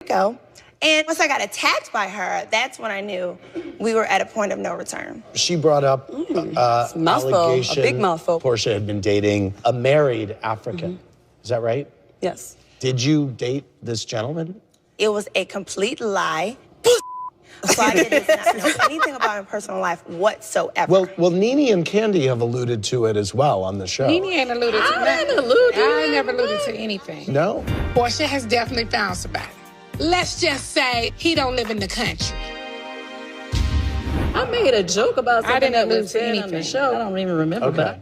go. And once I got attacked by her, that's when I knew we were at a point of no return. She brought up allegation a big mouthful. Porsha had been dating a married African. Is that right? Yes. Did you date this gentleman? It was a complete lie. Claudia does not know anything about my personal life whatsoever. Well, Nene and Candy have alluded to it as well on the show. Nene ain't alluded to nothing. I ain't never alluded to anything. No? Porsha has definitely found somebody. Let's just say he don't live in the country. I made a joke about something that was said said on the show. I don't even remember that.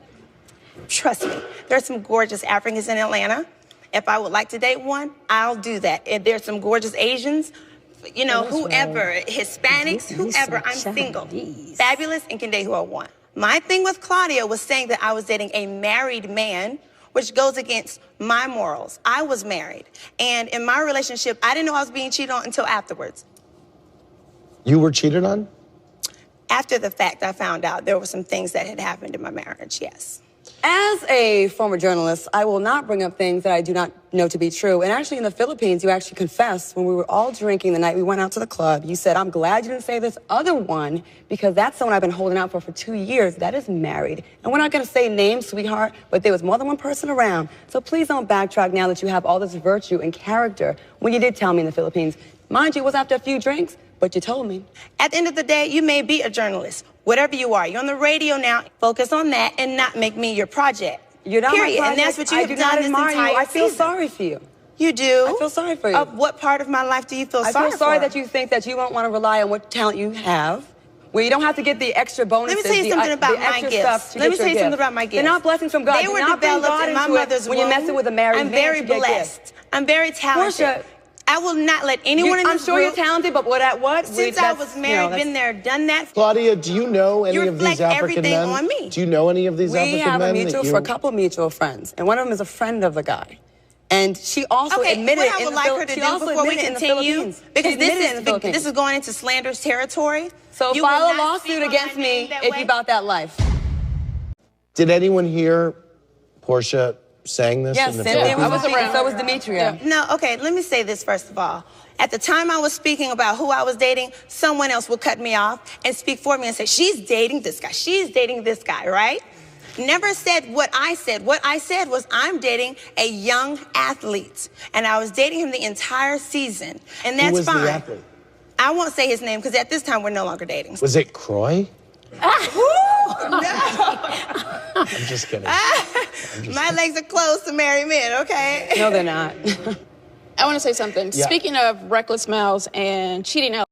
Trust me, there's some gorgeous Africans in Atlanta. If I would like to date one, I'll do that. And there's some gorgeous Asians, you know, whoever, Hispanics, whoever, I'm single. Fabulous and can date who I want. My thing with Claudia was saying that I was dating a married man, which goes against my morals. I was married. And in my relationship, I didn't know I was being cheated on until afterwards. You were cheated on? After the fact, I found out there were some things that had happened in my marriage, yes. As a former journalist, I will not bring up things that I do not know to be true. And actually, in the Philippines, you actually confessed when we were all drinking the night we went out to the club. You said, I'm glad you didn't say this other one, because that's someone I've been holding out for 2 years. That is married. And we're not going to say names, sweetheart, but there was more than one person around. So please don't backtrack now that you have all this virtue and character when you did tell me in the Philippines. Mind you, it was after a few drinks, but you told me. At the end of the day, you may be a journalist. Whatever you are, you're on the radio now. Focus on that and not make me your project. You're not Period. my project. And that's what you have done this entire I feel season. sorry for you. You do? I feel sorry for you. Of what part of my life do you feel sorry for? I feel sorry that you think that you don't want to rely on what talent you have, where you don't have to get the extra bonuses. Let me tell you something about my gifts. Let me tell you something about my gifts. They're not blessings from God. They were developed in my mother's womb. When you're messing with a married man, I'm very blessed. I'm very talented. Porsha, I will not let anyone in this I'm sure you're talented, but what? Since I was married, been there, done that. Claudia, do you know any of these African men? On me. Do you know any of these African men? We have a couple of mutual friends, and one of them is a friend of the guy. And she also admitted what I would like her to do before we continue, because this is going into slanderous territory. So file a lawsuit against me if you about that life. Did anyone hear Porsha saying this? Yes, in the Cynthia Philippines? was around. So was Demetria. No, okay, let me say this first of all. At the time I was speaking about who I was dating, someone else would cut me off and speak for me and say, she's dating this guy, she's dating this guy, right? Never said what I said. What I said was I'm dating a young athlete, and I was dating him the entire season, and that's fine. Who was the athlete? I won't say his name because at this time we're no longer dating. Was it Croy? No. I'm just kidding. My legs are closed to married men, okay? No, they're not. I want to say something. Yeah. Speaking of reckless mouths and cheating out.